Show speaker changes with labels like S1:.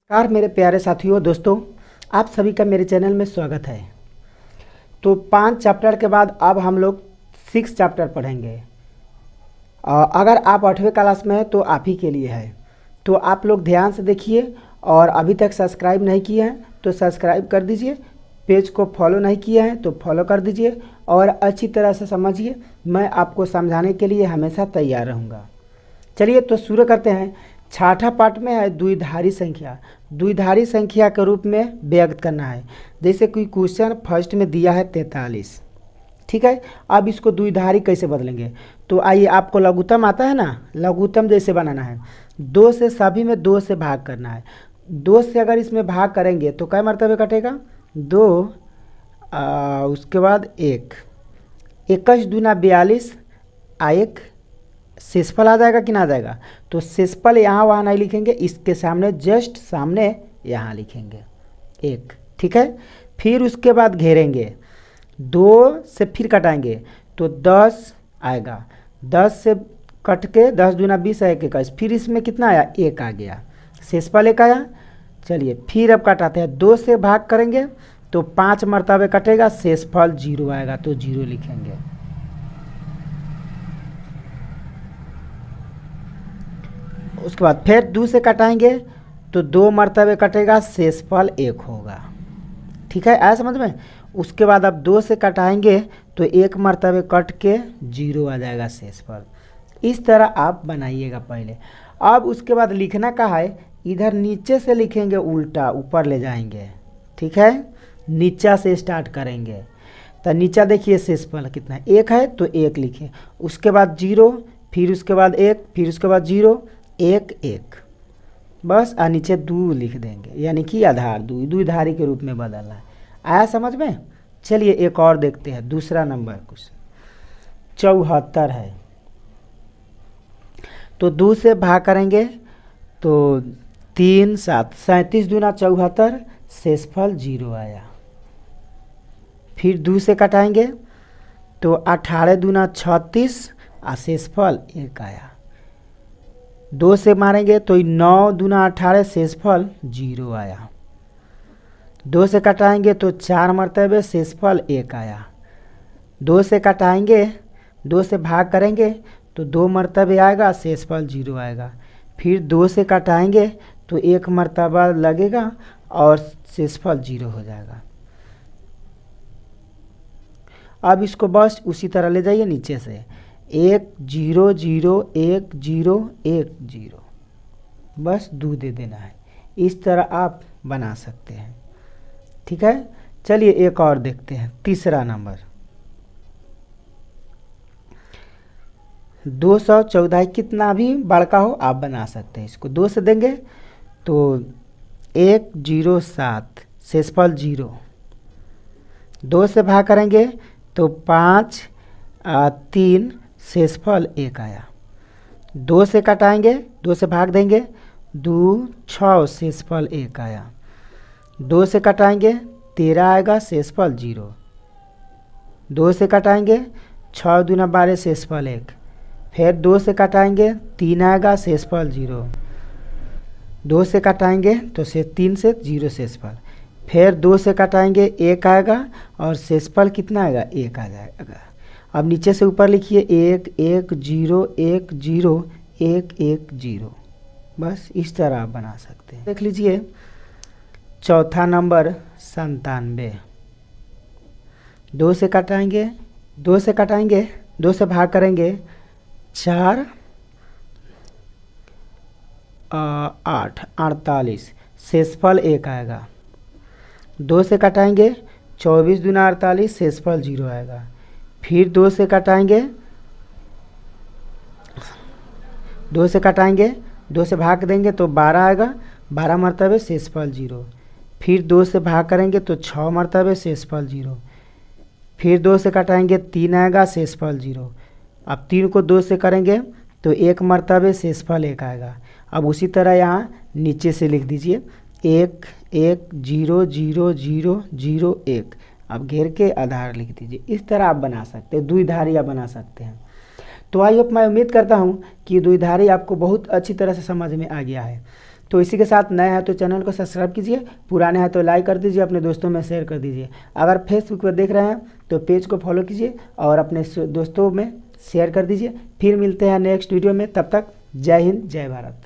S1: नमस्कार मेरे प्यारे साथियों दोस्तों, आप सभी का मेरे चैनल में स्वागत है। तो 5 चैप्टर के बाद अब हम लोग 6 चैप्टर पढ़ेंगे। अगर आप 8वीं क्लास में हैं तो आप ही के लिए है। तो आप लोग ध्यान से देखिए और अभी तक सब्सक्राइब नहीं किए हैं तो सब्सक्राइब कर दीजिए, पेज को फॉलो नहीं किए हैं तो फॉलो कर दीजिए और अच्छी तरह से समझिए। मैं आपको समझाने के लिए हमेशा तैयार रहूँगा। चलिए तो शुरू करते हैं। छठा पाठ में है द्विधारी संख्या। द्विधारी संख्या के रूप में व्यक्त करना है। जैसे कोई क्वेश्चन फर्स्ट में दिया है 43, ठीक है। अब इसको द्विधारी कैसे बदलेंगे, तो आइए, आपको लघुत्तम आता है ना, लघुत्तम जैसे बनाना है। 2 से सभी में 2 से भाग करना है। 2 से अगर इसमें भाग करेंगे तो कै मरतबे कटेगा, 2 उसके बाद 1, 21 दूना 42 1 शेषफल आ जाएगा कि ना आ जाएगा। तो शेषफल यहाँ वहाँ नहीं लिखेंगे, इसके सामने जस्ट सामने यहाँ लिखेंगे 1, ठीक है। फिर उसके बाद घेरेंगे, 2 से फिर कटाएंगे तो 10 आएगा। 10 से कट के 10 दूना 20 है, 21, फिर इसमें कितना आया, 1 आ गया, शेषफल 1 आया। चलिए फिर अब कटाते हैं, 2 से भाग करेंगे तो 5 मरतबे कटेगा, शेषफल 0 आएगा तो 0 लिखेंगे। उसके बाद फिर 2 से कटाएंगे तो 2 मरतबे कटेगा, शेषफल 1 होगा, ठीक है, आया समझ में। उसके बाद अब 2 से कटाएंगे तो 1 मरतबे कट के 0 आ जाएगा शेषफल। इस तरह आप बनाइएगा पहले। अब उसके बाद लिखना का है, इधर नीचे से लिखेंगे, उल्टा ऊपर ले जाएंगे, ठीक है। नीचा से स्टार्ट करेंगे तो नीचा देखिए शेषफल कितना है, 1 है तो 1 लिखें। उसके बाद 0, फिर उसके बाद 1, फिर उसके बाद 0 1 1, बस। और नीचे 2 लिख देंगे, यानी कि आधार द्विधारी के रूप में बदलना है। आया समझ में। चलिए एक और देखते हैं, दूसरा नंबर क्वेश्चन 74 है। तो 2 से भाग करेंगे तो 3 7 37 दूना 74, शेषफल 0 आया। फिर 2 से कटाएंगे तो 18 दूना 36 और शेषफल 1 आया। 2 से मारेंगे तो 9 दूना 18, शेषफल 0 आया। 2 से कटाएंगे तो 4 मरतबे, शेषफल 1 आया। 2 से कटाएंगे, 2 से भाग करेंगे तो 2 मरतबे आएगा, शेषफल 0 आएगा। फिर 2 से कटाएंगे तो 1 मरतबा लगेगा और शेषफल 0 हो जाएगा। अब इसको बस उसी तरह ले जाइए नीचे से, 1 0 0 1 0 1 0, बस 2 दे देना है। इस तरह आप बना सकते हैं, ठीक है। चलिए एक और देखते हैं, तीसरा नंबर 214। कितना भी बड़का हो आप बना सकते हैं। इसको 2 से देंगे तो 1 0 7, शेषफल 0। 2 से भाग करेंगे तो 5 3, शेषफल 1 आया। 2 से कटाएंगे, 2 से भाग देंगे, 2 6, शेषफल 1 आया। 2 से कटाएंगे 13 आएगा, शेषफल 0। 2 से कटाएंगे 6 दूना 12, शेषफल 1। फिर 2 से कटाएंगे 3 आएगा, शेषफल 0। 2 से कटाएंगे तो 3 से 0 शेषफल। फिर 2 से कटाएंगे 1 आएगा और शेषफल कितना आएगा, 1 आ जाएगा। अब नीचे से ऊपर लिखिए 1 1 0 1 0 1 1 0, बस इस तरह आप बना सकते हैं। देख लीजिए चौथा नंबर 97। 2 से कटाएंगे, 2 से कटाएंगे, 2 से भाग करेंगे 4 8 48, शेषफल 1 आएगा। 2 से कटाएंगे 24 दूना 48, शेषफल 0 आएगा। फिर 2 से कटाएंगे, 2 से कटाएंगे, 2 से भाग देंगे तो 12 आएगा, 12 मरतबे, शेषफल 0। फिर 2 से भाग करेंगे तो 6 मरतबे, शेषफल 0। फिर 2 से कटाएंगे 3 आएगा, शेषफल 0। अब 3 को 2 से करेंगे तो 1 मरतबे, शेषफल 1 आएगा। अब उसी तरह यहाँ नीचे से लिख दीजिए 1 1 0 0 0 0 1। अब घेर के आधार लिख दीजिए। इस तरह आप बना सकते हैं, द्विधारी आप बना सकते हैं। तो आई होप, मैं उम्मीद करता हूँ कि द्विधारी आपको बहुत अच्छी तरह से समझ में आ गया है। तो इसी के साथ नए हैं तो चैनल को सब्सक्राइब कीजिए, पुराने हैं तो लाइक कर दीजिए, अपने दोस्तों में शेयर कर दीजिए। अगर फेसबुक पर देख रहे हैं तो पेज को फॉलो कीजिए और अपने दोस्तों में शेयर कर दीजिए। फिर मिलते हैं नेक्स्ट वीडियो में, तब तक जय हिंद जय भारत।